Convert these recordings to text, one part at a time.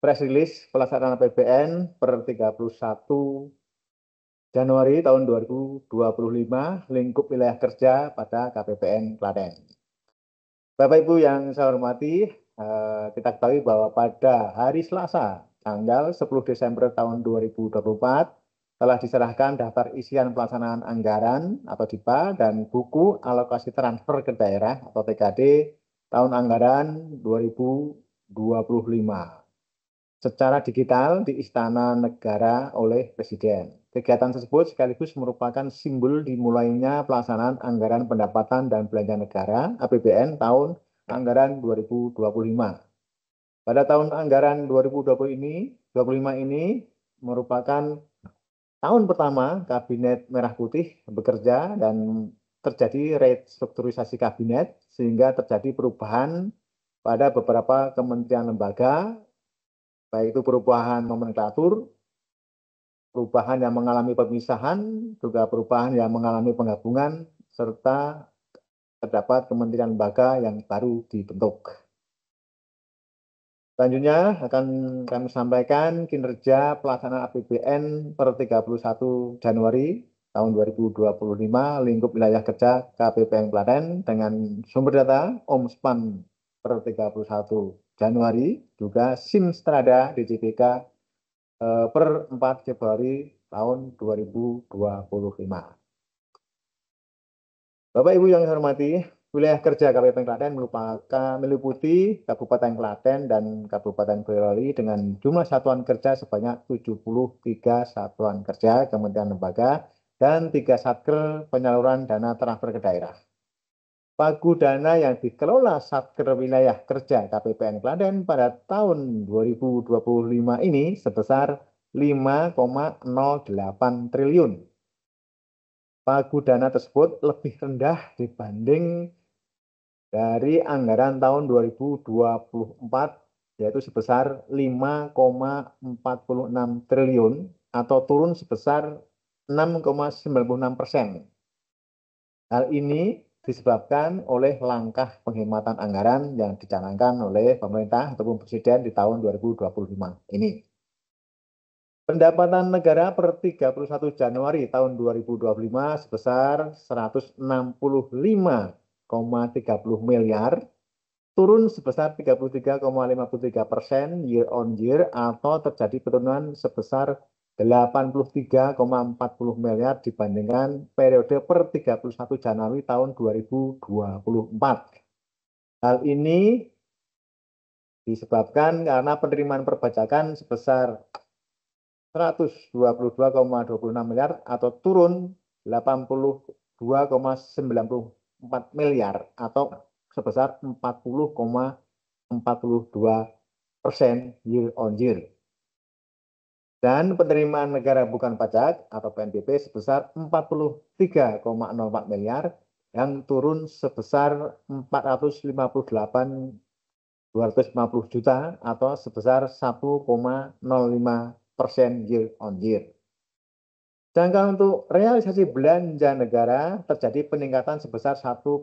press release pelaksanaan APBN per 31 Januari tahun 2025 lingkup wilayah kerja pada KPPN Klaten. Bapak Ibu yang saya hormati, kita ketahui bahwa pada hari Selasa tanggal 10 Desember tahun 2024 telah diserahkan daftar isian pelaksanaan anggaran atau DIPA dan buku alokasi transfer ke daerah atau TKD tahun anggaran 2025 secara digital di Istana Negara oleh Presiden. Kegiatan tersebut sekaligus merupakan simbol dimulainya pelaksanaan anggaran pendapatan dan belanja negara APBN tahun anggaran 2025. Pada tahun anggaran 2025 ini merupakan tahun pertama Kabinet Merah Putih bekerja dan terjadi restrukturisasi kabinet sehingga terjadi perubahan pada beberapa kementerian lembaga, baik itu perubahan nomenklatur, perubahan yang mengalami pemisahan, juga perubahan yang mengalami penggabungan, serta terdapat kementerian lembaga yang baru dibentuk. Selanjutnya akan kami sampaikan kinerja pelaksanaan APBN per 31 Januari tahun 2025 lingkup wilayah kerja KPPN Klaten dengan sumber data Omspan per 31 Januari, juga SIM Strada DJPK per 4 Februari tahun 2025. Bapak Ibu yang saya hormati, wilayah kerja KPPN Klaten meliputi Kabupaten Klaten dan Kabupaten Boyolali dengan jumlah satuan kerja sebanyak 73 satuan kerja kementerian lembaga dan 3 satker penyaluran dana transfer ke daerah. Pagu dana yang dikelola Satker Wilayah Kerja KPPN Klaten pada tahun 2025 ini sebesar 5,08 triliun. Pagu dana tersebut lebih rendah dibanding dari anggaran tahun 2024, yaitu sebesar 5,46 triliun atau turun sebesar 6,96%. Hal ini disebabkan oleh langkah penghematan anggaran yang dicanangkan oleh pemerintah ataupun Presiden di tahun 2025 ini. Pendapatan negara per 31 Januari tahun 2025 sebesar 165,30 miliar, turun sebesar 33,53% year on year atau terjadi penurunan sebesar 83,40 miliar dibandingkan periode per 31 Januari tahun 2024. Hal ini disebabkan karena penerimaan perpajakan sebesar 122,26 miliar atau turun 82,94 miliar atau sebesar 40,42% year on year. Dan penerimaan negara bukan pajak atau PNBP sebesar 43,04 miliar yang turun sebesar 458.250 juta atau sebesar 1,05% year on year. Sedangkan untuk realisasi belanja negara terjadi peningkatan sebesar 1,76%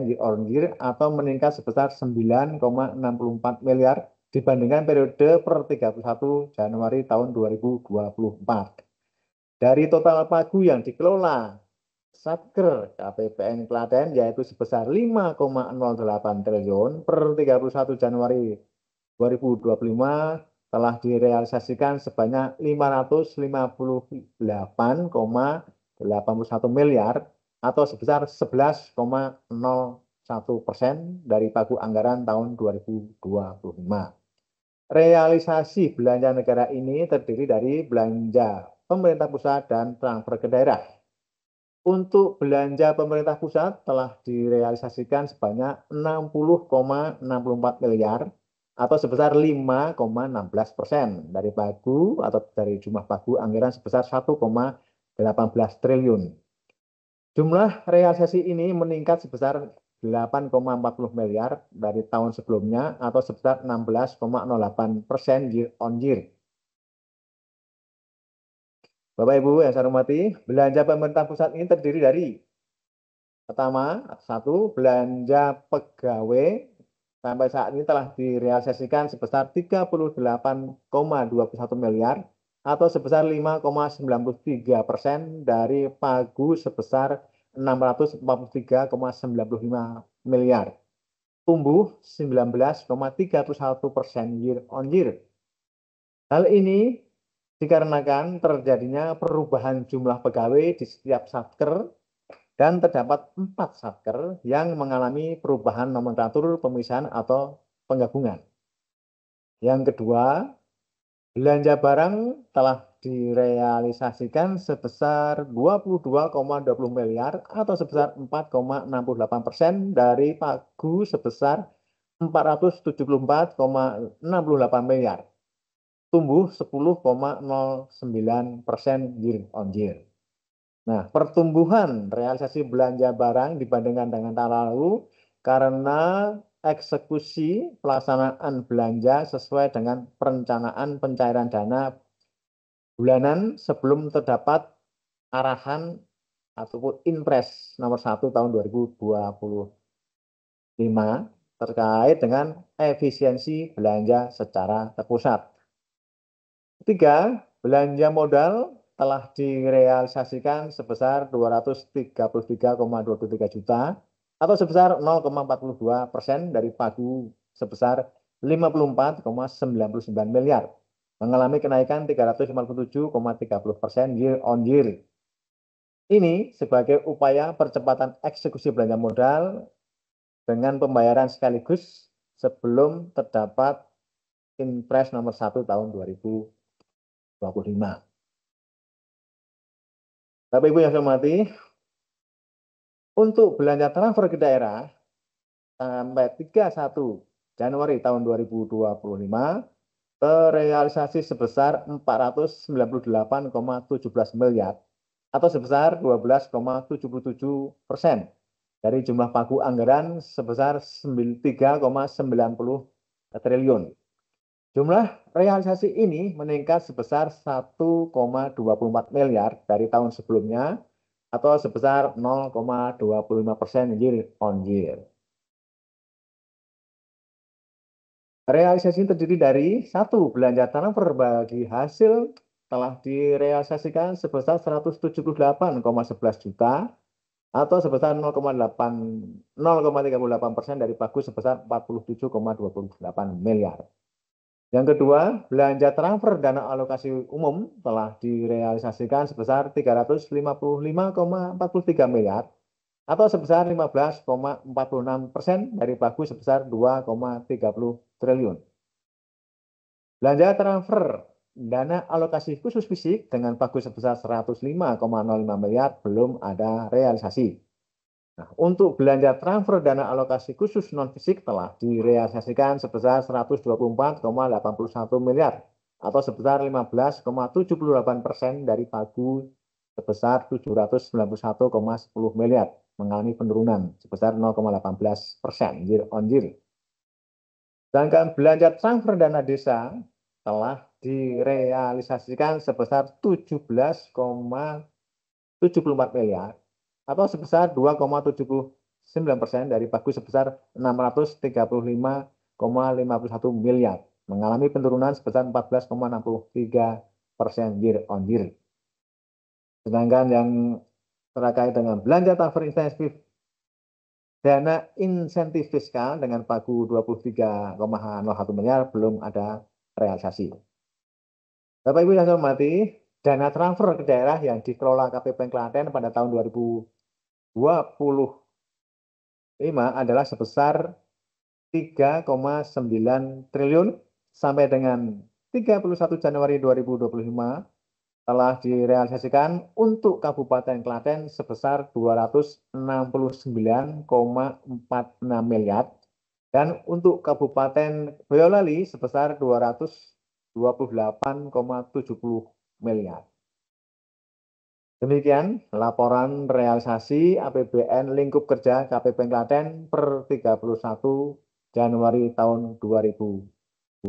year on year atau meningkat sebesar 9,64 miliar dibandingkan periode per 31 Januari tahun 2024. Dari total pagu yang dikelola Satker KPPN Klaten yaitu sebesar 5,08 triliun per 31 Januari 2025 telah direalisasikan sebanyak 558,81 miliar atau sebesar 11,01% dari pagu anggaran tahun 2025. Realisasi belanja negara ini terdiri dari belanja pemerintah pusat dan transfer ke daerah. Untuk belanja pemerintah pusat telah direalisasikan sebanyak 60,64 miliar atau sebesar 5,16% dari pagu atau dari jumlah pagu anggaran sebesar 1,18 triliun. Jumlah realisasi ini meningkat sebesar 8,40 miliar dari tahun sebelumnya atau sebesar 16,08% year on year. Bapak Ibu yang saya hormati, belanja pemerintah pusat ini terdiri dari pertama, 1, belanja pegawai sampai saat ini telah direalisasikan sebesar 38,21 miliar atau sebesar 5,93% dari pagu sebesar 643,95 miliar. Tumbuh 19,31% year on year. Hal ini dikarenakan terjadinya perubahan jumlah pegawai di setiap satker dan terdapat 4 satker yang mengalami perubahan nomenklatur pemisahan atau penggabungan. Yang kedua, belanja barang telah direalisasikan sebesar 22,20 miliar atau sebesar 4,68% dari pagu sebesar 474,68 miliar. Tumbuh 10,09% year on year. Nah, pertumbuhan realisasi belanja barang dibandingkan dengan tahun lalu karena eksekusi pelaksanaan belanja sesuai dengan perencanaan pencairan dana bulanan sebelum terdapat arahan ataupun Inpres nomor 1 tahun 2025 terkait dengan efisiensi belanja secara terpusat. Ketiga, belanja modal telah direalisasikan sebesar 233,23 juta atau sebesar 0,42% dari pagu sebesar 54,99 miliar, mengalami kenaikan 357,30% year on year. Ini sebagai upaya percepatan eksekusi belanja modal dengan pembayaran sekaligus sebelum terdapat Inpres nomor 1 tahun 2025. Bapak Ibu yang saya hormati, untuk belanja transfer ke daerah sampai 31 Januari tahun 2025 terrealisasi sebesar 498,17 miliar atau sebesar 12,77% dari jumlah pagu anggaran sebesar 3,90 triliun. Jumlah realisasi ini meningkat sebesar 1,24 miliar dari tahun sebelumnya atau sebesar 0,25% year on year. Realisasi ini terdiri dari 1. Belanja transfer bagi hasil telah direalisasikan sebesar 178,11 juta atau sebesar 0,38% dari pagu sebesar 47,28 miliar. Yang kedua, belanja transfer dana alokasi umum telah direalisasikan sebesar 355,43 miliar atau sebesar 15,46% dari pagu sebesar 2,30 triliun. Belanja transfer dana alokasi khusus fisik dengan pagu sebesar 105,05 miliar belum ada realisasi. Nah, untuk belanja transfer dana alokasi khusus non-fisik telah direalisasikan sebesar 124,81 miliar atau sebesar 15,78% dari pagu sebesar 791,10 miliar, mengalami penurunan sebesar 0,18% year on year. Sedangkan belanja transfer dana desa telah direalisasikan sebesar 17,74 miliar atau sebesar 2,79% dari pagu sebesar 635,51 miliar, mengalami penurunan sebesar 14,63% year on year. Sedangkan yang terkait dengan belanja transfer insentif dana insentif fiskal dengan pagu 23,01 miliar belum ada realisasi. Bapak Ibu yang saya hormati, dana transfer ke daerah yang dikelola KPPN Klaten pada tahun 2025 adalah sebesar 3,9 triliun sampai dengan 31 Januari 2025 telah direalisasikan untuk Kabupaten Klaten sebesar 269,46 miliar dan untuk Kabupaten Boyolali sebesar 228,70 miliar. Demikian laporan realisasi APBN lingkup kerja KPPN Klaten per 31 Januari tahun 2025.